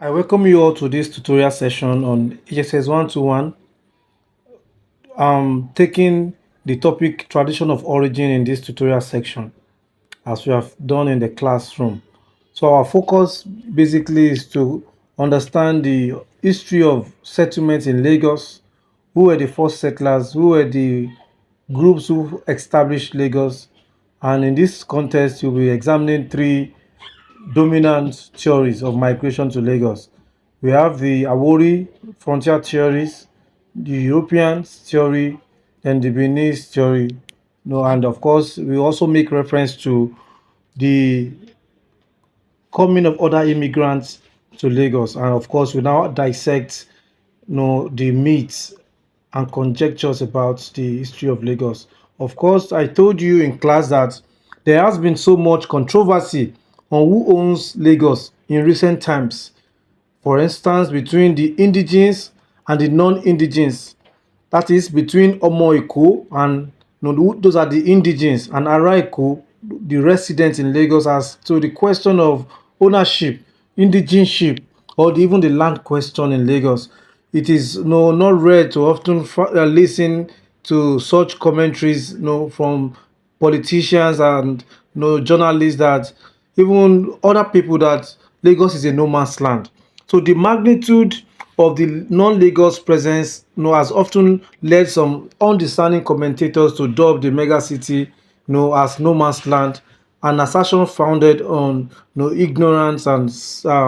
I welcome you all to this tutorial session on HSS 121, taking the topic tradition of origin in this tutorial section as we have done in the classroom. So our focus basically is to understand the history of settlements in Lagos, who were the first settlers, who were the groups who established Lagos, and in this context you'll be examining three dominant theories of migration to Lagos. We have the Awori frontier theories, the European theory, and the Benin theory. No, and of course, we also make reference to the coming of other immigrants to Lagos. And of course, we now dissect the myths and conjectures about the history of Lagos. Of course, I told you in class that there has been so much controversy on who owns Lagos in recent times. For instance, between the indigenes and the non-indigenes, that is between Omo Eko and those are the indigenes, and Ara Eko, the residents in Lagos, as to the question of ownership, indigenship, or even the land question in Lagos. It is not rare to often listen to such commentaries from politicians and journalists that even other people that Lagos is a no man's land. So the magnitude of the non-Lagos presence has often led some undiscerning commentators to dub the megacity as no man's land, an assertion founded on ignorance and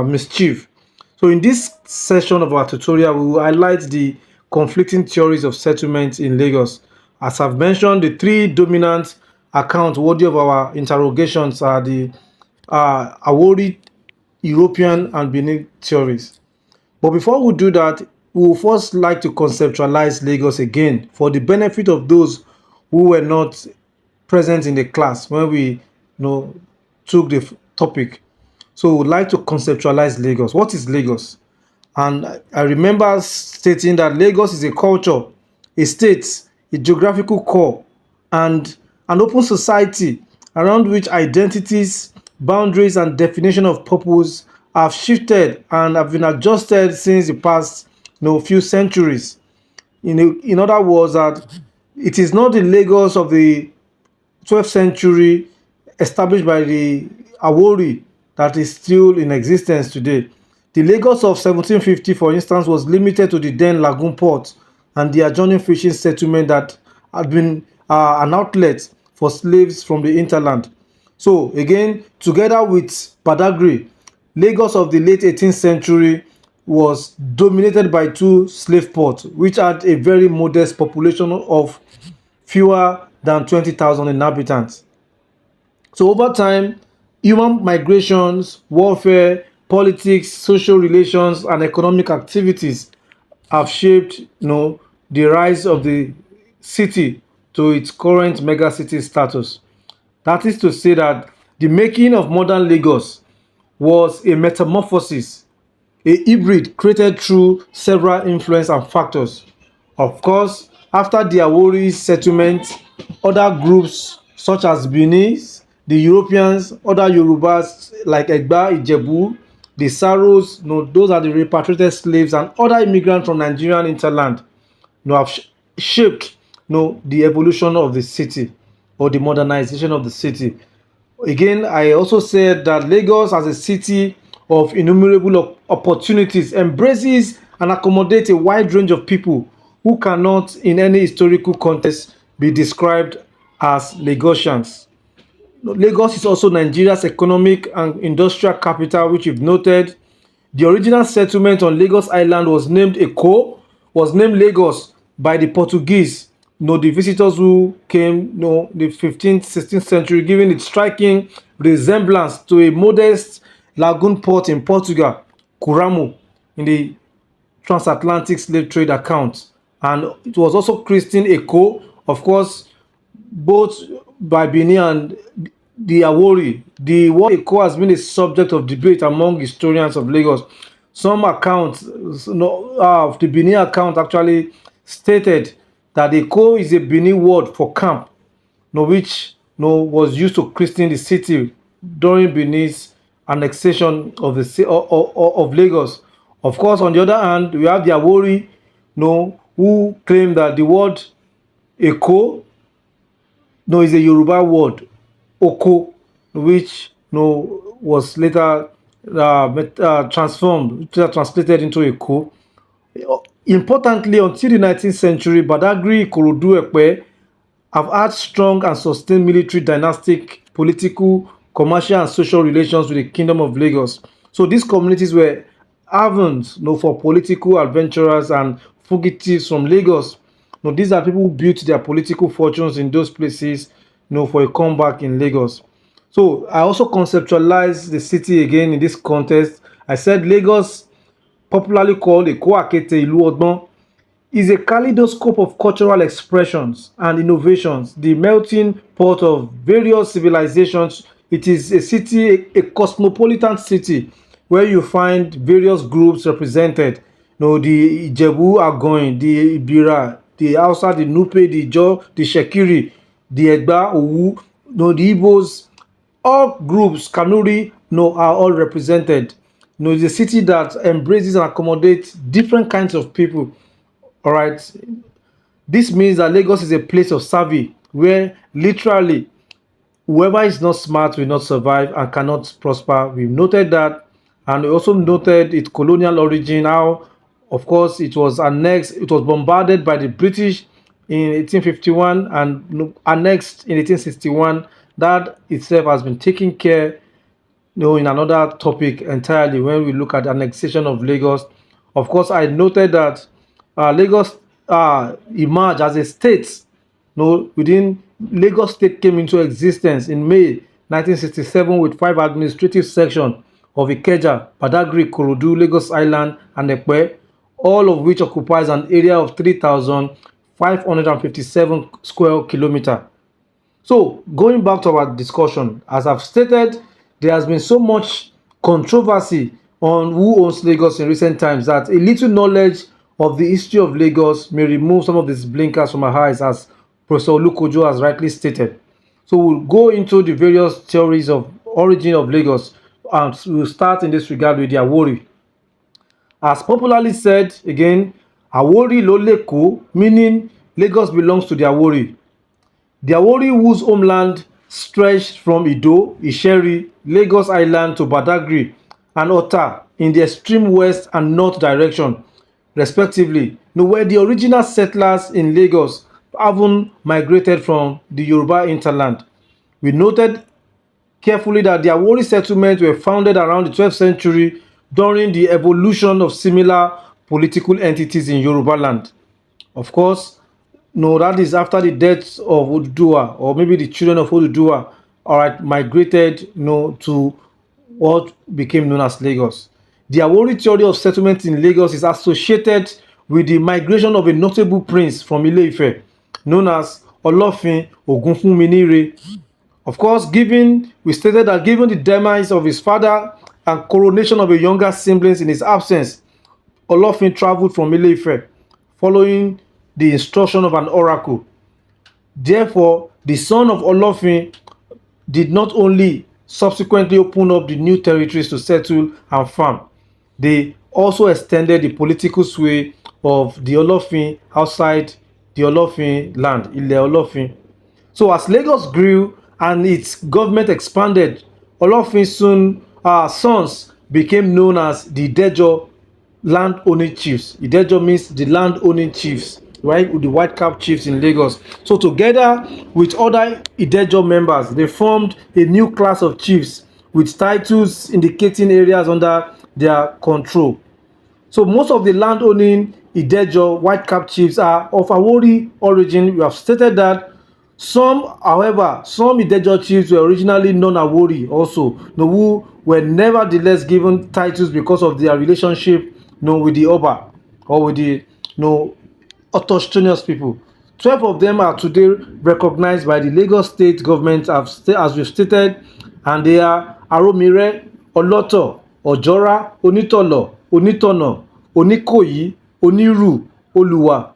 mischief. So in this session of our tutorial, we will highlight the conflicting theories of settlement in Lagos. As I've mentioned, the three dominant accounts worthy of our interrogations are the Awori, European, and Benin theories. But before we do that, we will first like to conceptualize Lagos again for the benefit of those who were not present in the class when we took the topic. So we would like to conceptualize Lagos. What is Lagos? And I remember stating that Lagos is a culture, a state, a geographical core, and an open society around which identities, boundaries, and definition of purpose have shifted and have been adjusted since the past few centuries. In other words, that it is not the Lagos of the 12th century established by the Awori that is still in existence today. The Lagos of 1750, for instance, was limited to the then Lagoon port and the adjoining fishing settlement that had been an outlet for slaves from the hinterland. So again, together with Badagry, Lagos of the late 18th century was dominated by two slave ports, which had a very modest population of fewer than 20,000 inhabitants. So over time, human migrations, warfare, politics, social relations, and economic activities have shaped, the rise of the city to its current megacity status. That is to say that the making of modern Lagos was a metamorphosis, a hybrid created through several influence and factors. Of course, after the Awori settlement, other groups such as Benis, the Europeans, other Yorubas like Egba, Ijebu, the Saros, those are the repatriated slaves and other immigrants from Nigerian hinterland have shaped the evolution of the city or the modernization of the city. Again, I also said that Lagos as a city of innumerable opportunities embraces and accommodates a wide range of people who cannot in any historical context be described as Lagosians. Lagos is also Nigeria's economic and industrial capital, which you've noted. The original settlement on Lagos Island was named Lagos by the Portuguese, the visitors who came, the 15th, 16th century, giving it striking resemblance to a modest lagoon port in Portugal, Curamo, in the transatlantic slave trade account. And it was also christened Eko, of course, both by Benin and the Awori. The word Eko has been a subject of debate among historians of Lagos. Some accounts of the Benin account actually stated that Eko is a Benin word for camp, which was used to christen the city during Benin's annexation of of Lagos. Of course, on the other hand, we have the Awori, who claim that the word Eko, is a Yoruba word, Oko, which was later translated into Eko. Importantly, until the 19th century, Badagry, Ikorodu, Epe have had strong and sustained military, dynastic, political, commercial, and social relations with the Kingdom of Lagos. So these communities were havens, for political adventurers and fugitives from Lagos. These are people who built their political fortunes in those places, for a comeback in Lagos. So I also conceptualized the city again in this context. I said Lagos, popularly called Eko Akete Ilu Ogbon, is a kaleidoscope of cultural expressions and innovations, the melting pot of various civilizations. It is a city, a cosmopolitan city, where you find various groups represented. The Ijebu are going, the Ibira, the Hausa, the Nupe, the Ijaw, the Shekiri, the Egba, Owu, the Igbos, all groups, Kanuri, are all represented. It's a city that embraces and accommodates different kinds of people. All right. This means that Lagos is a place of savvy where literally whoever is not smart will not survive and cannot prosper. We've noted that, and we also noted its colonial origin, how, of course, it was annexed, it was bombarded by the British in 1851 and annexed in 1861. That itself has been taken care, in another topic entirely when we look at annexation of Lagos. Of course, I noted that Lagos emerged as a state. Within Lagos State came into existence in May 1967 with 5 administrative sections of Ikeja, Badagry, Korodu, Lagos Island, and Epe, all of which occupies an area of 3,557 square kilometers. So, going back to our discussion, as I've stated, there has been so much controversy on who owns Lagos in recent times that a little knowledge of the history of Lagos may remove some of these blinkers from our eyes, as Professor Olukojo has rightly stated. So, we'll go into the various theories of origin of Lagos, and we'll start in this regard with the Awori. As popularly said, again, Awori lo l'Eko, meaning Lagos belongs to the Awori. The Awori, whose homeland stretched from Ido, Isheri, Lagos Island to Badagry and Ota in the extreme west and north direction, respectively, were the original settlers in Lagos, having migrated from the Yoruba hinterland. We noted carefully that the Awori settlements were founded around the 12th century during the evolution of similar political entities in Yoruba land. Of course, no, that is after the death of Oduduwa, or maybe the children of Oduduwa, all right, migrated, to what became known as Lagos. The Awori theory of settlement in Lagos is associated with the migration of a notable prince from Ile-Ife, known as Olofin Ogunfunminire. Of course, we stated that given the demise of his father and coronation of a younger siblings in his absence, Olofin traveled from Ile-Ife following the instruction of an oracle. Therefore, the son of Olofin did not only subsequently open up the new territories to settle and farm, they also extended the political sway of the Olofin outside the Olofin land, Ile Olofin. So as Lagos grew and its government expanded, Olofin's sons became known as the Idejo land-owning chiefs. Idejo means the land-owning chiefs, right? The white cap chiefs in Lagos. So together with other Idejo members, they formed a new class of chiefs with titles indicating areas under their control. So most of the land-owning Idejo white cap chiefs are of Awori origin. We have stated that however, some Idejo chiefs were originally non-Awori also, who were nevertheless given titles because of their relationship, with the Oba, or with the, autochthonous people. 12 of them are today recognized by the Lagos state government as we've stated, and they are Aromire, Oloto, Ojora, Onitolo, Onitono, Onikoyi, Oniru, Oluwa,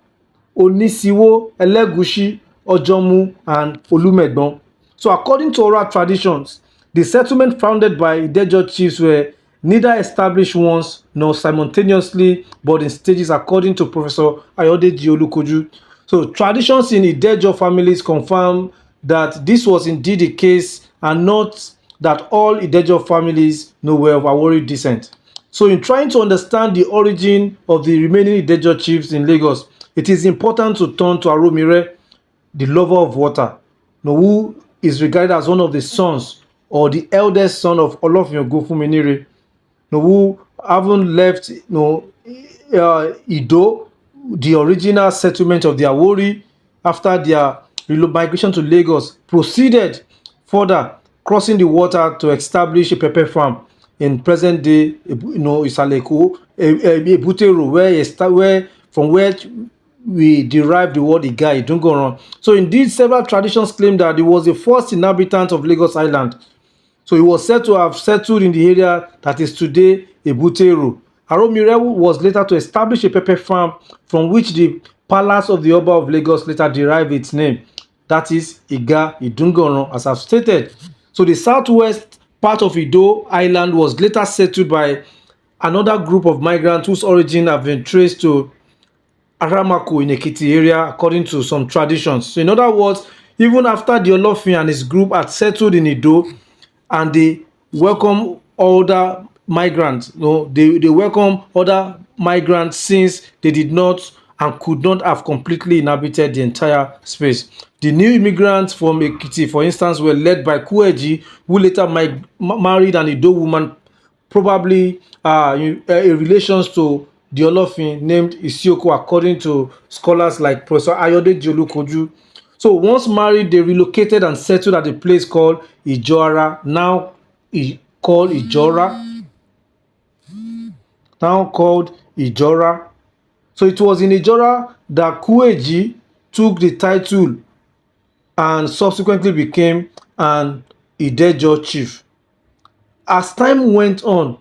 Onisiwo, Elegushi, Ojomu, and Olumegbon. So according to oral traditions, The settlement founded by Idaho chiefs were neither established once nor simultaneously, but in stages, according to Professor Ayodeji Olukoju. So traditions in Idaho families confirm that this was indeed the case, and not that all Idaho families were of Awori descent. So in trying to understand the origin of the remaining Idaho chiefs in Lagos, it is important to turn to Aromire, the lover of water, who is regarded as one of the sons or the eldest son of Olofin Ogunfunminire, who haven't left Ido, the original settlement of the Awori, after their migration to Lagos, proceeded further, crossing the water to establish a pepper farm in present day Isaleko, Ebutero, where from where we derive the word Iga Idungoran. So indeed, several traditions claim that he was the first inhabitant of Lagos Island. So he was said to have settled in the area that is today Ebutero. Aromire was later to establish a pepper farm from which the palace of the Oba of Lagos later derived its name. That is Iga Idungoran, as I've stated. So the southwest part of Ido Island was later settled by another group of migrants whose origin have been traced to Aramako in Ekiti area, according to some traditions. So in other words, even after the Olofin and his group had settled in Ido and they welcome other migrants, they welcome other migrants since they did not and could not have completely inhabited the entire space. The new immigrants from Ekiti, for instance, were led by Kueji, who later married an Ido woman, probably in relations to the Olofin named Isioko, according to scholars like Professor Ayodeji Olukoju. So once married, they relocated and settled at a place called Ijora, called Ijora, now called Ijora. So it was in Ijora that Kueji took the title and subsequently became an Idaho chief. As time went on,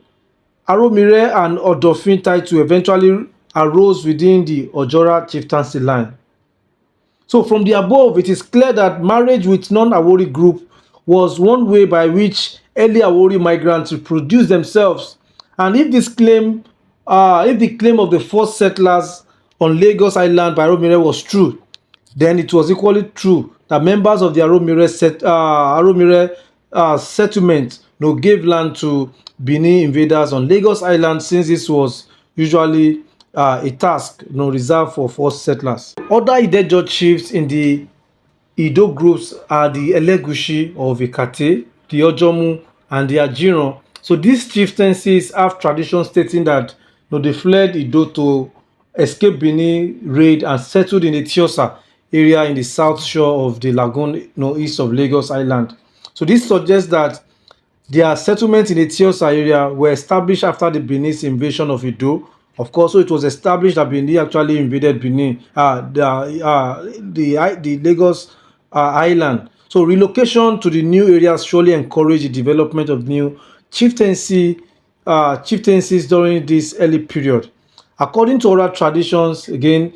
Aromire and Odofin title eventually arose within the Ojora chieftaincy line. So from the above, it is clear that marriage with non-Awori group was one way by which early Awori migrants reproduced themselves. And if the claim of the first settlers on Lagos Island by Aromire was true, then it was equally true that members of the Aromire settlement gave land to Benin invaders on Lagos Island, since this was usually a task reserved for first settlers. Other Idaho chiefs in the Ido groups are the Elegushi of Ikate, the Ojomu, and the Ajiran. So these chieftaincies have tradition stating that they fled Ido to escape Benin raid and settled in the Tiosa area in the south shore of the lagoon east of Lagos Island. So this suggests that their settlements in the Tiosa area were established after the Benin's invasion of Ido. Of course, so it was established that Benin actually invaded Benin, the Lagos island. So relocation to the new areas surely encouraged the development of new chieftaincies during this early period. According to oral traditions, again,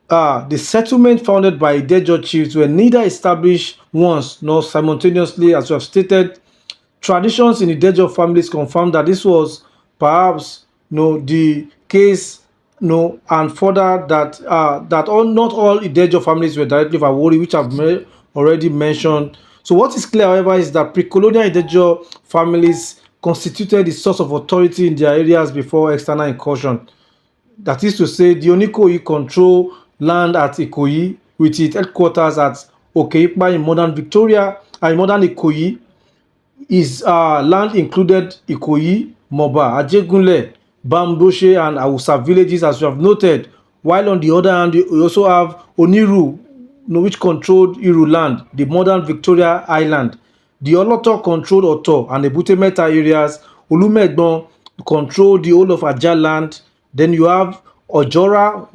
the settlement founded by Idaho chiefs were neither established once nor simultaneously, as we have stated. Traditions in Idaho families confirm that this was perhaps the case, and further that not all Idaho families were directly of Awori, which I've already mentioned. So what is clear, however, is that pre-colonial Idaho families constituted the source of authority in their areas before external incursion. That is to say, the Onikoyi control land at Ikoyi with its headquarters at Okeipa in modern Victoria and modern Ikoyi. His land included Ikoyi, Moba, Ajegunle, Bamboshe, and Hausa villages, as we have noted. While on the other hand, we also have Oniru, which controlled Iru land, the modern Victoria Island. The Oloto controlled Oto and the Butemeta areas. Olumegbon controlled the whole of Ajah land. Then you have Ojora,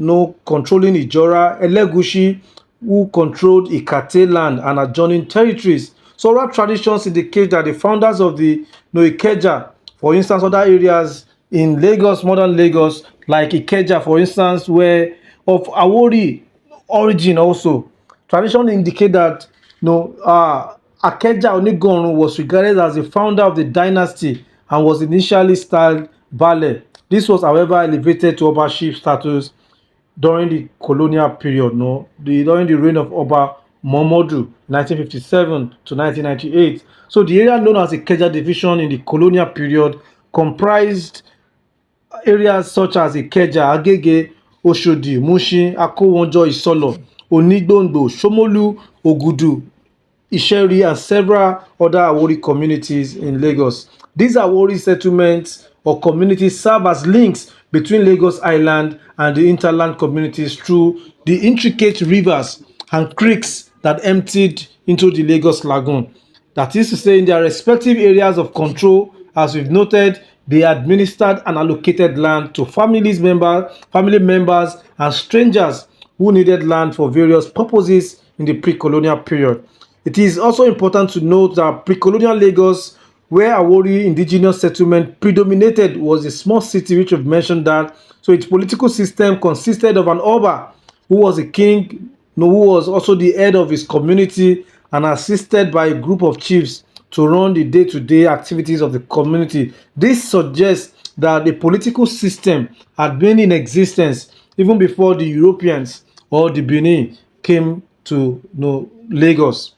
controlling Ijora, Elegushi, who controlled Ikate land and adjoining territories. So oral traditions indicate that the founders of the Ikeja, for instance, other areas in Lagos, modern Lagos, like Ikeja, for instance, were of Awori origin also. Tradition indicate that Akeja Onigorun was regarded as the founder of the dynasty and was initially styled Baale. This was, however, elevated to Obaship status during the colonial period, no, during the reign of Oba Momodu, 1957 to 1998. So the area known as the Ikeja division in the colonial period comprised areas such as Ikeja, Agege, Oshodi, Mushin, Akowonjo, Isolo, Onigbongbo, Shomolu, Ogudu, Isheri, and several other Awori communities in Lagos. These Awori settlements or communities serve as links between Lagos Island and the interland communities through the intricate rivers and creeks that emptied into the Lagos Lagoon. That is to say, in their respective areas of control, as we've noted, they administered and allocated land to family members, and strangers who needed land for various purposes in the pre-colonial period. It is also important to note that pre-colonial Lagos, where Awori indigenous settlement predominated, was a small city which we've mentioned that. So its political system consisted of an Oba, who was a king, who was also the head of his community and assisted by a group of chiefs to run the day-to-day activities of the community. This suggests that the political system had been in existence even before the Europeans or the Benin came to Lagos.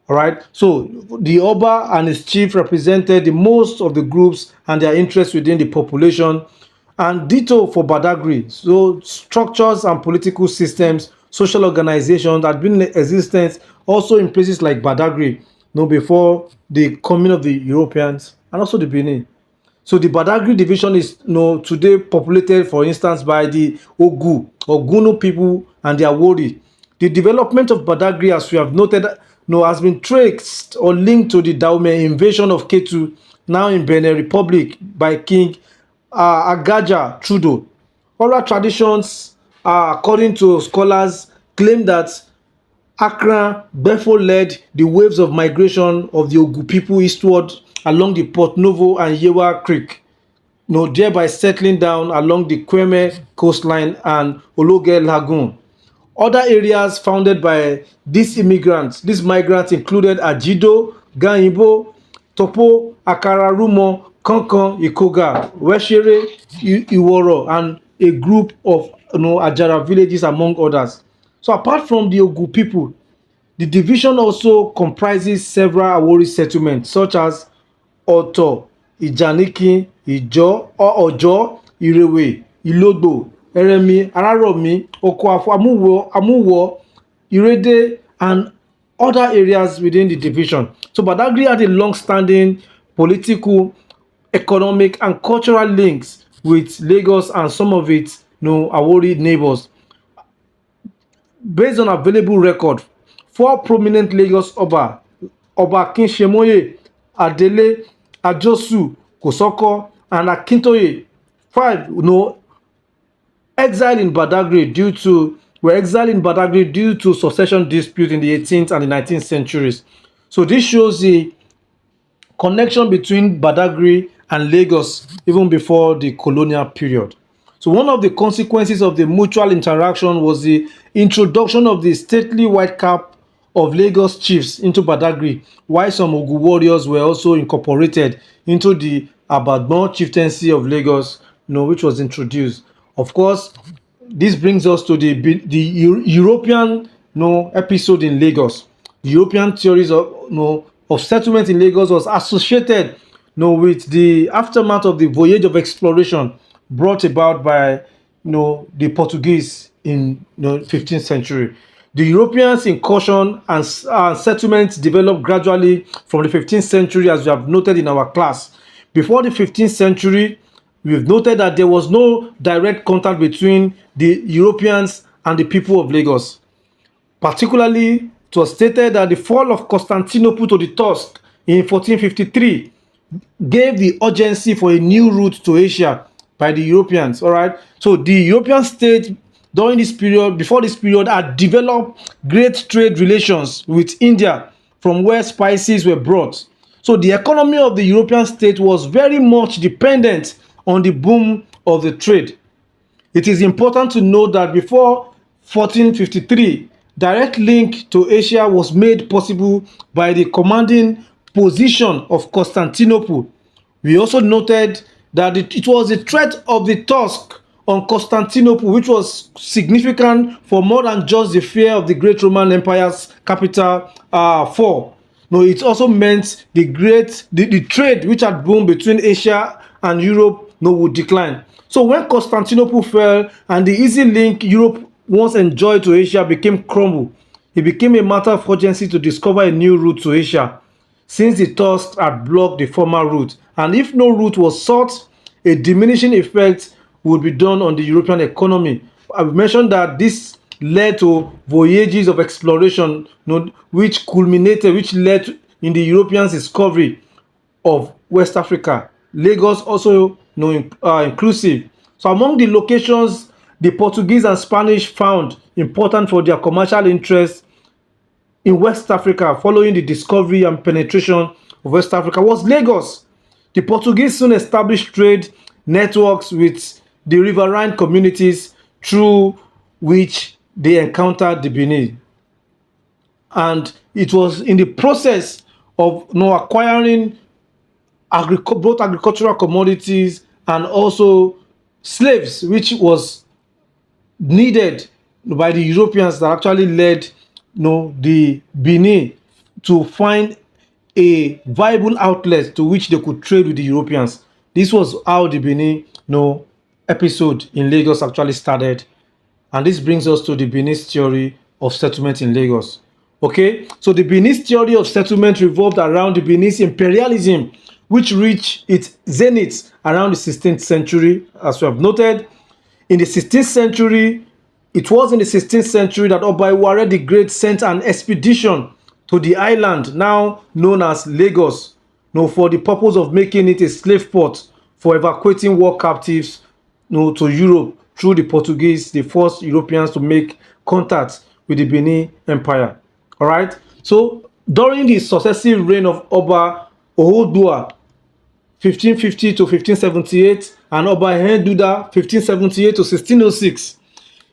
All right. So the Oba and his chief represented the most of the groups and their interests within the population. And ditto for Badagry. So structures and political systems, social organizations had been in existence also in places like Badagry, before the coming of the Europeans and also the Benin. So the Badagry division is today populated, for instance, by the Ogunu people and the Awori. The development of Badagry, as we have noted, has been traced or linked to the Dahomey invasion of Ketu, now in Benin Republic, by King Agaja Trudeau. Oral traditions, according to scholars, claim that Accra therefore led the waves of migration of the Ogu people eastward along the Port Novo and Yewa Creek, thereby settling down along the Kweme coastline and Ologe Lagoon. Other areas founded by these migrants included Ajido, Ganyibo, Topo, Akararumo, Kankan, Ikoga, Weshere, Iworo, and a group of Ajara villages, among others. So apart from the Ogu people, the division also comprises several Awori settlements such as Oto, Ijaniki, Ojo, Irewe, Ilogbo, Eremi, Araromi, Okoafo, Amuwo, Irede, and other areas within the division. So Badagry had a long-standing political, economic, and cultural links with Lagos and some of its Awori neighbors. Based on available record, four prominent Lagos Oba Akinshemoye, Adele, Ajosu, Kosoko, and Akintoye, five, exiled in Badagry were exiled in Badagry due to succession dispute in the 18th and the 19th centuries. So this shows the connection between Badagry and Lagos even before the colonial period. So one of the consequences of the mutual interaction was the introduction of the stately white cap of Lagos chiefs into Badagry, while some Ogu warriors were also incorporated into the Abagbon chieftaincy of Lagos, which was introduced. Of course, this brings us to the European episode in Lagos. The European theories of settlement in Lagos was associated with the aftermath of the voyage of exploration brought about by the Portuguese in 15th century. The Europeans' incursion and settlements developed gradually from the 15th century, as we have noted in our class. Before the 15th century, we've noted that there was no direct contact between the Europeans and the people of Lagos. Particularly, it was stated that the fall of Constantinople to the Turks in 1453 gave the urgency for a new route to Asia by the Europeans. All right. So the European states during this period, before this period, had developed great trade relations with India, from where spices were brought. So the economy of the European state was very much dependent on the boom of the trade. It is important to note that before 1453, direct link to Asia was made possible by the commanding position of Constantinople. We also noted that it was the threat of the Tusk on Constantinople, which was significant for more than just the fear of the great Roman Empire's capital fall. No, it also meant the trade which had boomed between Asia and Europe would decline. So when Constantinople fell and the easy link Europe once enjoyed to Asia became crumbled, it became a matter of urgency to discover a new route to Asia, since the Turks had blocked the former route. And if no route was sought, a diminishing effect would be done on the European economy. I've mentioned that this led to voyages of exploration, which led in the Europeans' discovery of West Africa. Lagos also inclusive. So among the locations the Portuguese and Spanish found important for their commercial interests in West Africa following the discovery and penetration of West Africa was Lagos. The Portuguese soon established trade networks with the riverine communities through which they encountered the Benin. And it was in the process of acquiring both agricultural commodities and also slaves, which was needed by the Europeans, that actually led the Benin to find a viable outlet to which they could trade with the Europeans. This was how the Benin episode in Lagos actually started. And this brings us to the Benin's theory of settlement in Lagos. Okay, so the Benin's theory of settlement revolved around the Benin's imperialism, which reached its zenith around the 16th century, as we have noted. In the 16th century, it was in the 16th century that Oba Iware the Great sent an expedition to the island now known as Lagos, for the purpose of making it a slave port for evacuating war captives to Europe through the Portuguese, the first Europeans to make contact with the Benin Empire. All right. So during the successive reign of Oba Ohodua, 1550 to 1578, and Oba Henduda, 1578 to 1606,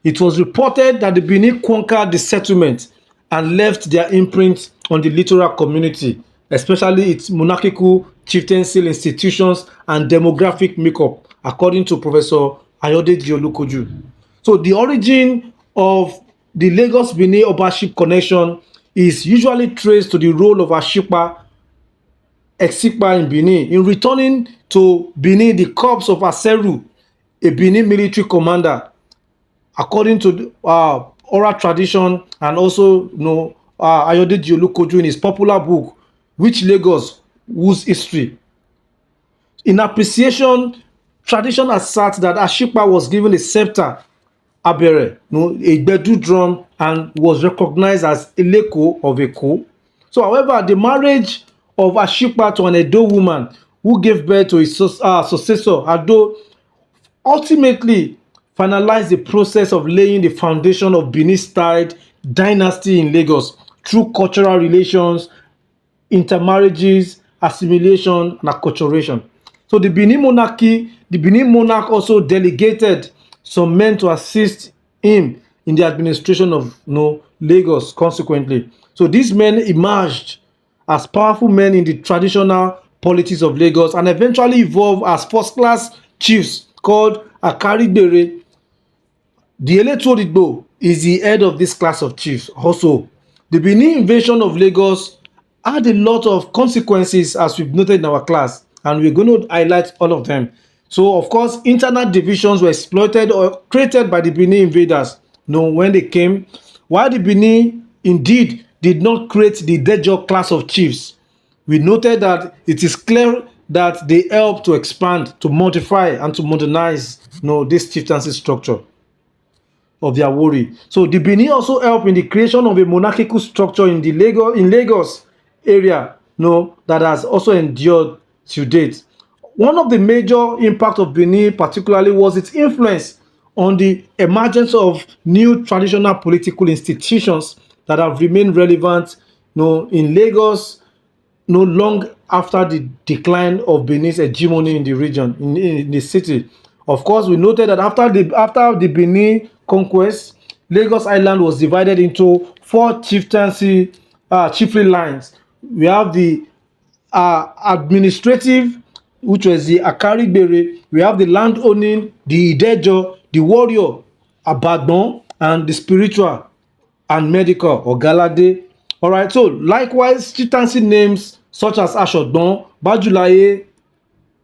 it was reported that the Benin conquered the settlement and left their imprint on the littoral community, especially its monarchical chieftaincy institutions and demographic makeup, according to Professor Ayodeji Olukoju. So the origin of the Lagos-Benin Obaship connection is usually traced to the role of Ashipa Exipa in Benin in returning to Benin the corpse of Aseru, a Benin military commander, according to oral tradition, and also Ayodeji Olukoju in his popular book, Which Lagos, Whose History. In appreciation, tradition asserts that Ashipa was given a scepter, abere, a gbedu drum, and was recognized as Eleko of Eko. So, however, the marriage of Ashipa to an Edo woman who gave birth to his successor, Ado, ultimately finalized the process of laying the foundation of Benin-styled dynasty in Lagos through cultural relations, intermarriages, assimilation, and acculturation. So the Benin monarch also delegated some men to assist him in the administration of Lagos consequently. So these men emerged as powerful men in the traditional politics of Lagos and eventually evolved as first-class chiefs called Akarigbere. The Eletu Odigbo is the head of this class of chiefs. Also, the Benin invasion of Lagos had a lot of consequences, as we've noted in our class, and we're going to highlight all of them. So, of course, internal divisions were exploited or created by the Benin invaders when they came, while the Benin indeed did not create the Dejo class of chiefs. We noted that it is clear that they helped to expand, to modify, and to modernize this chieftaincy structure of the Awori. So the Benin also helped in the creation of a monarchical structure in the Lagos area that has also endured to date. One of the major impacts of Benin particularly was its influence on the emergence of new traditional political institutions that have remained relevant in Lagos long after the decline of Benin's hegemony in the region, in the city. Of course, we noted that after the Benin conquest, Lagos Island was divided into four chiefly lines. We have the administrative, which was the Akarigbere. We have the land owning, the Idejo, the warrior, Abagbon, and the spiritual and medical or Galade. All right, so likewise, chieftaincy names such as Ashodon, Bajulaye,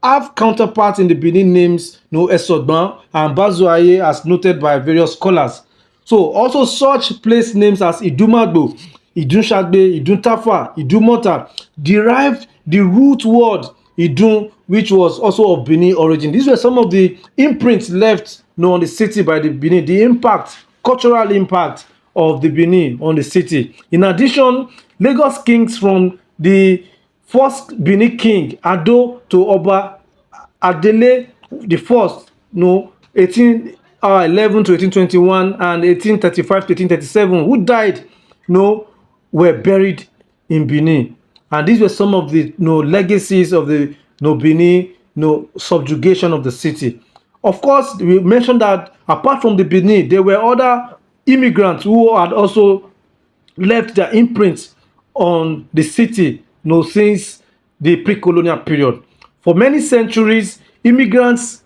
have counterparts in the Benin names Esodban and Bazuaye as noted by various scholars. So also such place names as Idumagbo, Idunsagbe, Iduntafa, Idumota derived the root word Idun, which was also of Benin origin. These were some of the imprints left on the city by the Benin, the impact, cultural impact of the Benin on the city. In addition, Lagos kings from the first Benin king Ado to Oba Adele the first, 1811 to 1821 and 1835 to 1837, who died, were buried in Benin. And these were some of the legacies of the Benin subjugation of the city. Of course, we mentioned that apart from the Benin, there were other immigrants who had also left their imprints on the city since the pre-colonial period. For many centuries, immigrants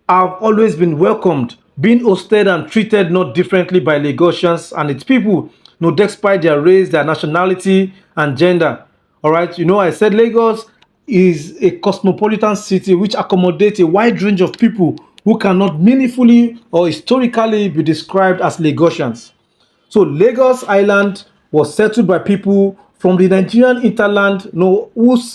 have always been welcomed, being hosted and treated not differently by Lagosians and its people, despite their race, their nationality, and gender. All right, I said Lagos is a cosmopolitan city which accommodates a wide range of people who cannot meaningfully or historically be described as Lagosians. So Lagos Island was settled by people from the Nigerian hinterland, who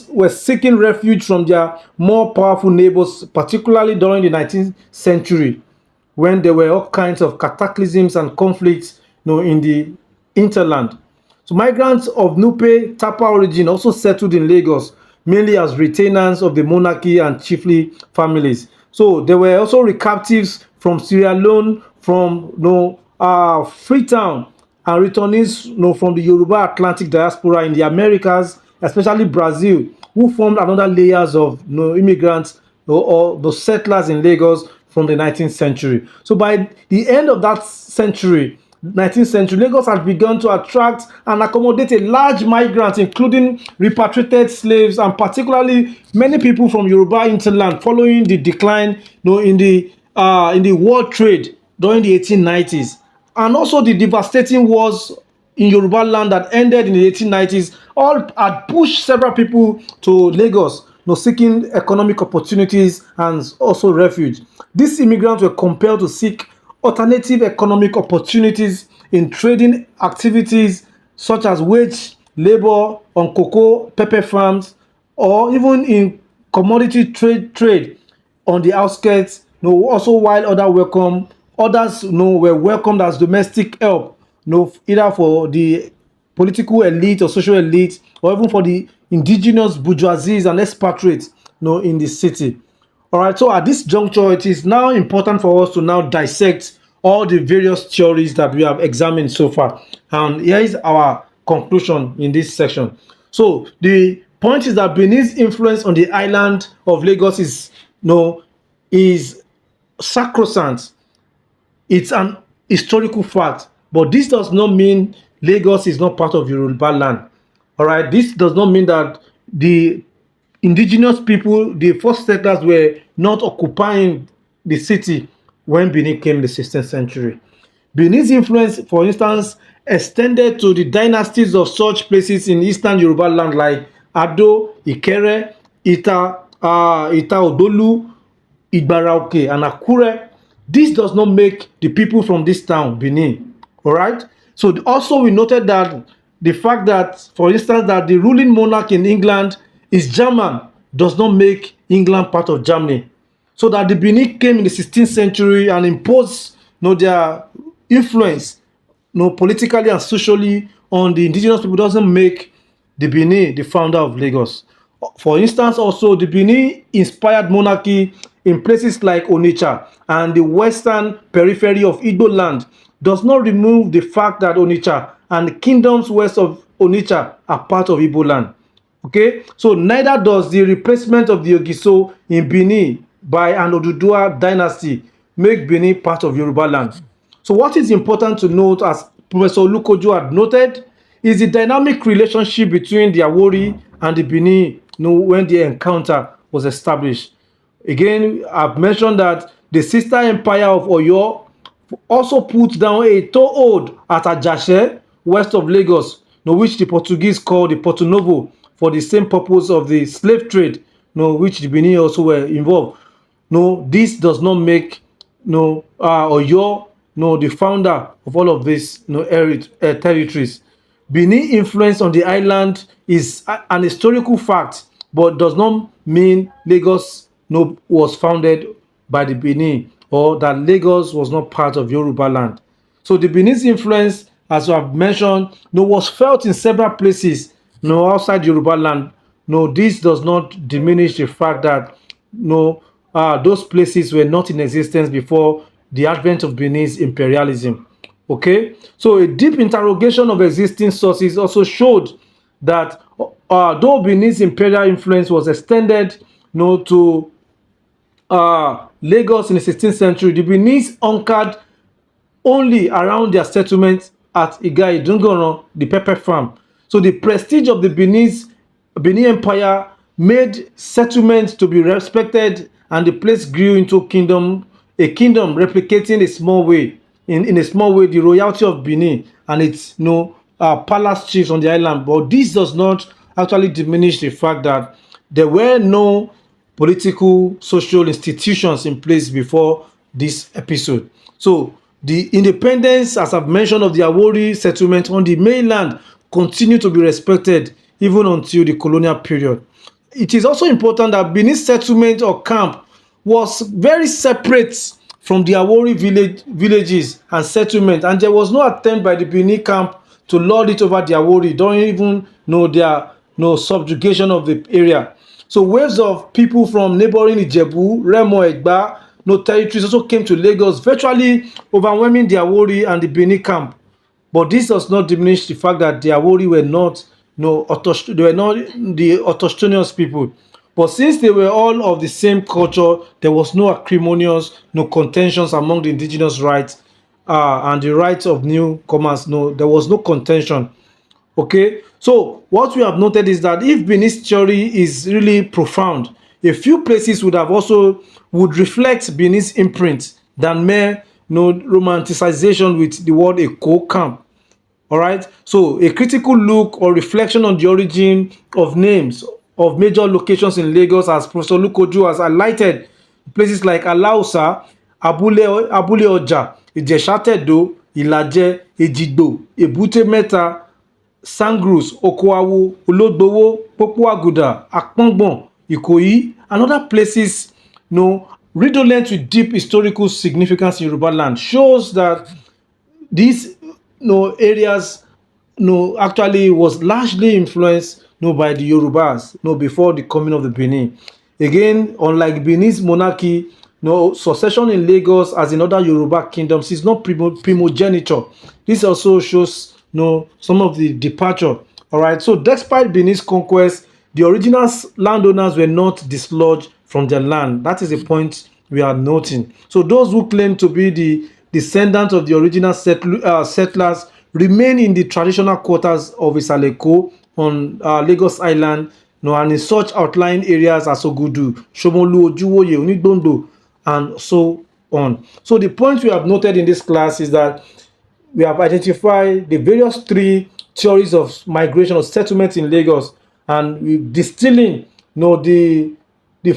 were seeking refuge from their more powerful neighbors, particularly during the 19th century, when there were all kinds of cataclysms and conflicts, in the hinterland. So migrants of Nupe Tapa origin also settled in Lagos, mainly as retainers of the monarchy and chiefly families. So there were also captives from Sierra Leone, from Freetown, and returnees from the Yoruba Atlantic diaspora in the Americas, especially Brazil, who formed another layers of immigrants or the settlers in Lagos from the 19th century. So by the end of that century, 19th century, Lagos had begun to attract and accommodate a large migrants, including repatriated slaves and particularly many people from Yoruba hinterland following the decline in the world trade during the 1890s. And also the devastating wars in Yoruba land that ended in the 1890s all had pushed several people to Lagos, seeking economic opportunities and also refuge. These immigrants were compelled to seek alternative economic opportunities in trading activities such as wage labor on cocoa pepper farms, or even in commodity trade on the outskirts. Also while others were welcomed as domestic help, either for the political elite or social elite, or even for the indigenous bourgeoisies and expatriates, in the city. All right, so at this juncture, it is now important for us to now dissect all the various theories that we have examined so far. And here is our conclusion in this section. So the point is that Benin's influence on the island of Lagos is sacrosanct. It's an historical fact, but this does not mean Lagos is not part of Yoruba land. All right, this does not mean that the indigenous people, the first settlers, were not occupying the city when Benin came in the 16th century. Benin's influence, for instance, extended to the dynasties of such places in eastern Yoruba land like Ado, Ikere, Ita Odolu, Igbaraoke, and Akure. This does not make the people from this town Benin. All right. So also we noted that the fact that, for instance, that the ruling monarch in England is German does not make England part of Germany. So that the Benin came in the 16th century and imposed their influence politically and socially on the indigenous people doesn't make the Benin the founder of Lagos. For instance, also the Benin inspired monarchy in places like Onitsha and the western periphery of Igbo land does not remove the fact that Onitsha and the kingdoms west of Onitsha are part of Igbo land. Okay, so neither does the replacement of the Ogiso in Benin by an Oduduwa dynasty make Benin part of Yoruba land. So what is important to note, as Professor Olukoju had noted, is the dynamic relationship between the Awori and the Benin, when the encounter was established. Again, I've mentioned that the sister empire of Oyo also put down a toehold at Ajase, west of Lagos, which the Portuguese called the Porto Novo, for the same purpose of the slave trade, which the Benin also were involved. No, this does not make Oyo the founder of all of these territories. Benin influence on the island is an historical fact, but does not mean Lagos was founded by the Benin, or that Lagos was not part of Yoruba land. So the Benin's influence, as I have mentioned, was felt in several places outside Yoruba land. No, this does not diminish the fact that those places were not in existence before the advent of Benin's imperialism. Okay, so a deep interrogation of existing sources also showed that though Benin's imperial influence was extended to Lagos in the 16th century, the Benin's anchored only around their settlement at Iga Idungoran, the pepper farm. So the prestige of the Benin Empire made settlement to be respected, and the place grew into a kingdom replicating in a small way, the royalty of Benin and its palace chiefs on the island. But this does not actually diminish the fact that there were no political, social institutions in place before this episode. So the independence, as I've mentioned, of the Awori settlement on the mainland continue to be respected even until the colonial period. It is also important that Benin settlement or camp was very separate from the Awori villages and settlement, and there was no attempt by the Benin camp to lord it over the Awori during even their subjugation of the area. So waves of people from neighboring Ijebu, Remo, Egba, territories also came to Lagos, virtually overwhelming the Awori and the Benin camp. But this does not diminish the fact that the Awori were not they were not the autochthonous people. But since they were all of the same culture, there was no acrimonious, no contentions among the indigenous rights and the rights of newcomers. No, there was no contention. Okay, so what we have noted is that if Benin's theory is really profound, a few places would reflect Benin's imprint than mere romanticization with the word Eko camp. All right, so a critical look or reflection on the origin of names of major locations in Lagos, as Professor Lukoju has highlighted, places like Alausa, Abule Oja, Ijesha-Tedo, Ilaje, Ejigbo, Ebute Meta, Sangrus, Okoawo, Ologbowo, Popo Aguda, Akpongbon, Ikoyi, and other places redolent with deep historical significance in Yoruba land, shows that these areas actually was largely influenced by the Yorubas before the coming of the Benin. Again, unlike Benin's monarchy, succession in Lagos, as in other Yoruba kingdoms, is not primogeniture. This also shows some of the departure. All right, so despite Benin's conquest, the original landowners were not dislodged from their land. That is a point we are noting. So those who claim to be the descendants of the original settlers remain in the traditional quarters of Isaleko on Lagos Island, and in such outlying areas as Ogudu, Shomolu, Ojuwoye, Onigbondo, and so on. So the point we have noted in this class is that we have identified the various three theories of migration or settlement in Lagos, and we distilling the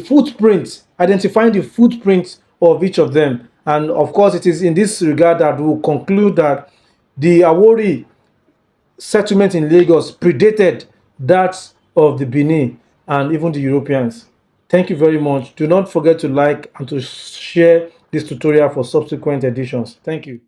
footprints, identifying the footprints of each of them. And of course, it is in this regard that we will conclude that the Awori settlement in Lagos predated that of the Benin and even the Europeans. Thank you very much. Do not forget to like and to share this tutorial for subsequent editions. Thank you.